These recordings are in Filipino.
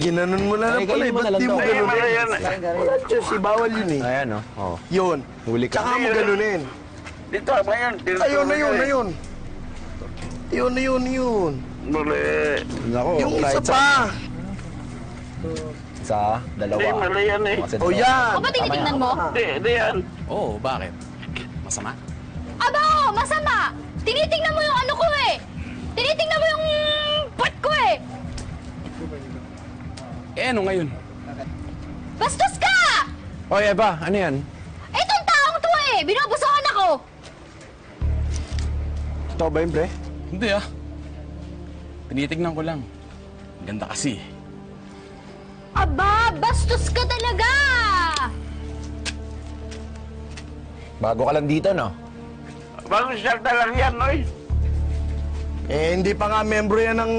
ginanon mo na lang pala. kainin mo Ba't na lang di mo to. ganunin? Mali yan. Wala, Diyos, bawal yun eh. Ayan, no? Oh. Yun. Huli ka. Tsaka mo ganunin. Dito, ngayon. Ayun na yun, na yun. Yun. Mali. Nako, Yung isa kahit pa. Isa, dalawa. Hindi, mali yan eh. Kasi O dalawa. yan. O ba tinitingnan mo? Hindi yan. Oo, bakit? Masama? Aba, oo, masama. Tinitingnan mo yung ano ko eh. Tinitingnan mo yung puwet ko eh. Eh, ano ngayon? Bastos ka! Oy, Eva, ano yan? Itong taong to eh. Binubusohan ako. Totoo ba yun, pre? Hindi ah. Tinitignan ko lang. Ang ganda kasi. Aba, bastos ka talaga. Bago ka lang dito, no? Bago salta lang yan, oy. Eh, hindi pa nga membro yan ng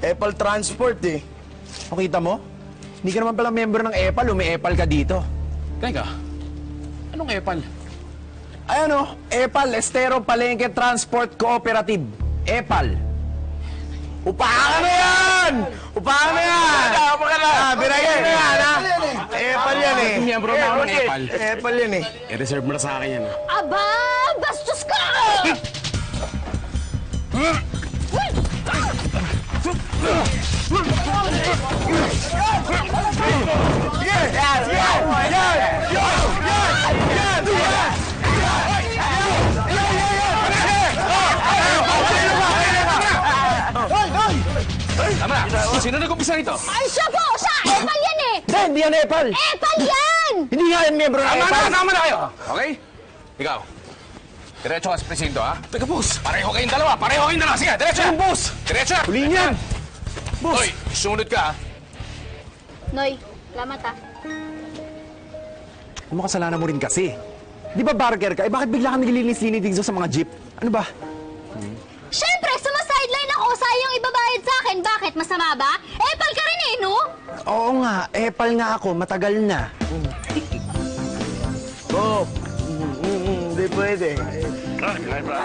Apple Transport eh. O, kita mo? Hindi ka naman pala member ng EPAL, umi-EPAL ka dito. Teka, anong epal? Ay, ano? EPAL, Estero Palengke Transport Cooperative. EPAL. Upahan ka na yan! Upahan na yan! Tama ka na. Binagay na yan, ha? Apple yan eh. Miyembro na ako ng okay. epal. Apple yan eh. I-reserve mo na sa akin yan. Aba, bastos ka! Tama na! Sino nag-umpisa nito? Ay, siya po! Siya! Epal yan eh! Hindi yan EPAL! Epal yan! Hindi nga yan member ng EPAL! Tama na kayo! Okay? Ikaw. Diretso ka sa presinto, ha? Teka, boss. Pareho kayong dalawa. Sige, diretso na. boss! Diretso na. Huliin yan! Hoy, sumunod ka, ha? Noy, salamat ah. Ano mo kasalanan mo rin kasi? Di ba barker ka? Eh bakit bigla ka naglilinis-linis dito sa mga jeep? Ano ba? Siyempre, sumasideline ako. Sayang ibabayad sa akin. Bakit? Masama ba? Epal ka rin eh, no? Oo nga, EPAL nga ako, matagal na. Oh. Hindi pwede. Ah, kaya ba?